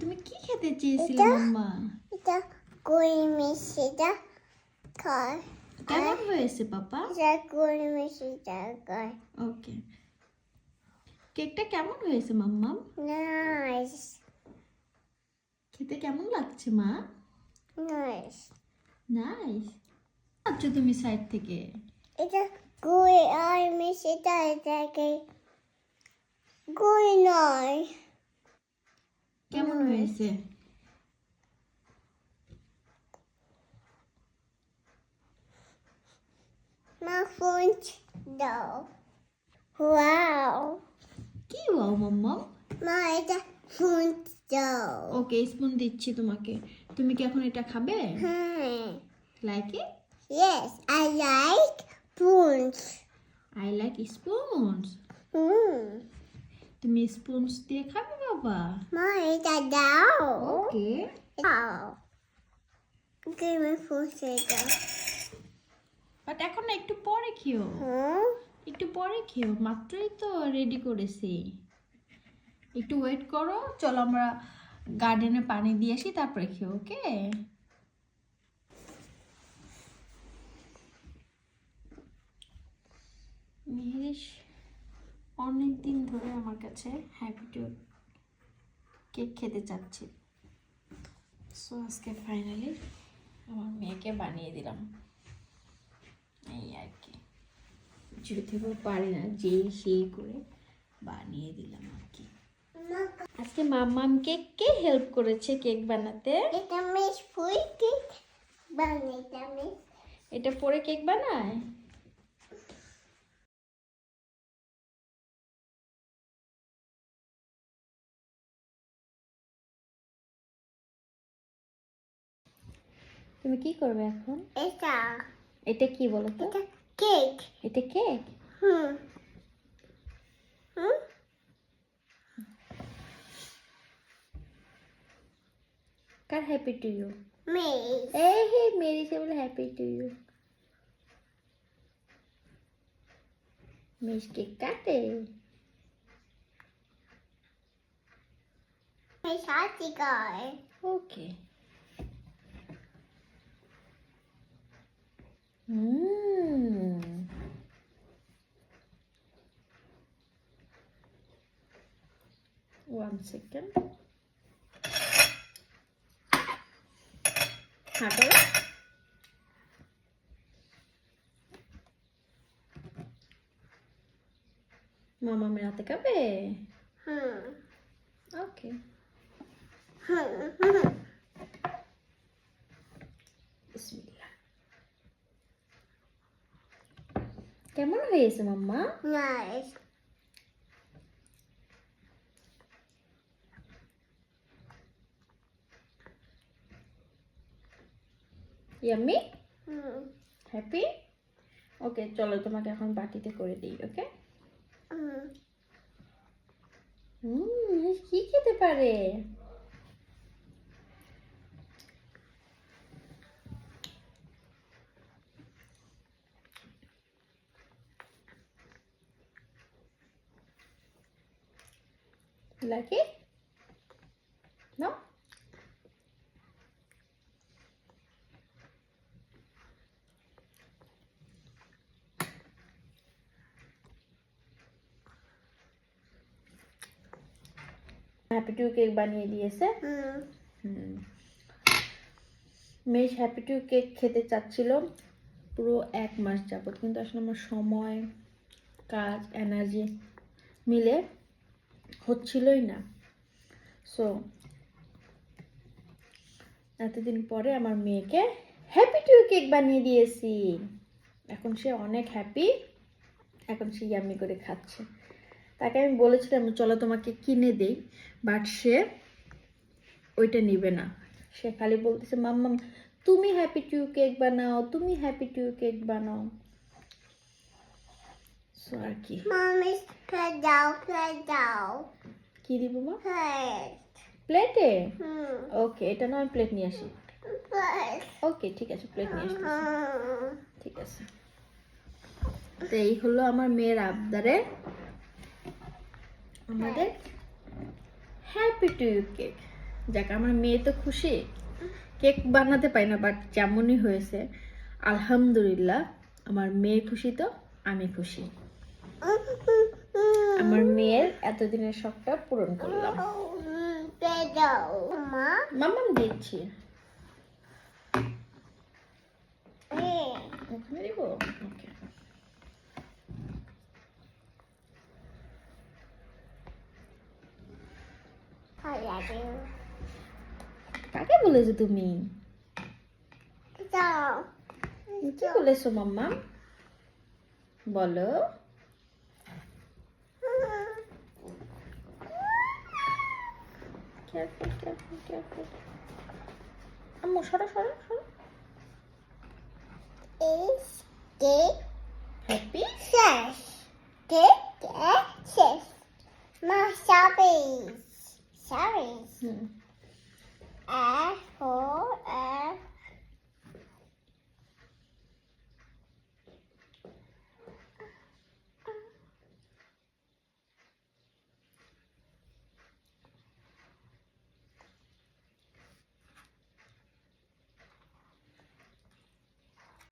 তুমি কি খেতে চেয়েছিলে এটা- মাম্মা? এটা কই মিষ্টিটা খায়। কেমন হয়েছে পাপা? এটা কই মিষ্টিটা খায়। ওকে, কেকটা কেমন হয়েছে মাম্মা? নাইস খেতে কেমন লাগছে মা? নাইস। নাইস। আচ্ছা, তুমি সাইড থেকে এটা কই আর মিষ্টিটা এটাকে কই নয়। কেমন হয়েছে? মা ফোন দাও। ওয়াও কি ওয়াও মাম্মা? মা এটা ফোন দাও। ওকে, স্পুন দিচ্ছি তোমাকে। তুমি কি এখন এটা খাবে? হ্যাঁ। Like it? Yes, I like spoons. I like spoons. তুমি স্পুনস দিয়ে খাবে বাবা? মা এটা দাও। ওকে। দাও। Give me food দাও। বাট এখন না, একটু পরে খেও। হুম। একটু পরে খেও, মাত্রই তো রেডি করেছি। একটু ওয়েট করো, চলো আমরা গার্ডেনে পানি দিয়ে আসি, তারপরে খেও। ওকে? মেহেরিশ অনেক দিন ধরে আমার কাছে হ্যাপি টু কেক খেতে চাচ্ছি। সো আজকে ফাইনালি আমার মেয়েকে বানিয়ে দিলাম। এই আর কি, যদিও পারি না, যেই সেই করে বানিয়ে দিলাম আর কি। আজকে মাম্মামকে কে হেল্প করেছে কেক বানাতে? এটা মিস ফুল কেক বানাইতে আমি। এটা পরে কেক বানায়? তুমি কি করবে এখন? এটা এটা কি বলো তো? এটা কেক। এটা কেক? হুম হুম কার হ্যাপি টু ইউ? মিস এই হে, মেরি সে বলে happy to you. Miss cake কাটে? মিস হাতি গায়। ওকে। হুম, 1 সেকেন্ড। হ্যাঁ করো। মামা মেয়ে হাতে খাবে? হুম ওকে। হুম হুম বিসমিল্লাহ। কেমন হয়েছে মাম্মা? Nice. Yummy? Hmm happy? Okay, চলো তোমাকে এখন বাটিতে করে দিই। ওকে? হুম কি খেতে পারে? Like it? No? Happy to cake বানিয়ে দিয়েছে। হুম মেশ হ্যাপি টু কেক খেতে চাচ্ছিল পুরো 1 মাস যাবত, কিন্তু আসলে আমার সময়, কাজ, এনার্জি মিলে হচ্ছিলই না। সো এতদিন পরে আমার মেয়েকে হ্যাপি টু কেক বানিয়ে দিয়েছি। এখন সে অনেক হ্যাপি, এখন সে ইয়াম্মি করে খাচ্ছে। তাকে আমি বলেছিলাম চলো তোমাকে কিনে দেই, বাট সে ওইটা নিবে না। সে খালি বলতেছে মাম্মাম তুমি হ্যাপি টু কেক বানাও, তুমি হ্যাপি টু কেক বানাও। সো আর কি। মামিস প্লেট দাও। কি দিব মা? প্লেট। প্লেটে? হুম ওকে, এটা নয়, প্লেট নিয়ে আসি। প্লেট। ওকে, ঠিক আছে, প্লেট নিয়ে আসতেছি। ঠিক আছে। তো এই হলো আমার মেয়ের আবদারে আমাদের হ্যাপি টু ইউ কেক। যাক, আমার মেয়ে তো খুশি। কেক বানাতে পারি না, বাট যেমনই হয়েছে আলহামদুলিল্লাহ। আমার মেয়ে খুশি তো আমি খুশি। আমার মেয়ের এতদিনের শখটা পূরণ করলাম। দাও মা মাম্মাম দিচ্ছি। ওখানে দিব? ওকে। কাকে বলেছো তুমি? দাও কি বলেছো মাম্মা? বলো। Careful careful careful. আম্মু সরো সরো সরো। is cake হ্যাপি শেষ cake শেষ মা strawberries হুম S for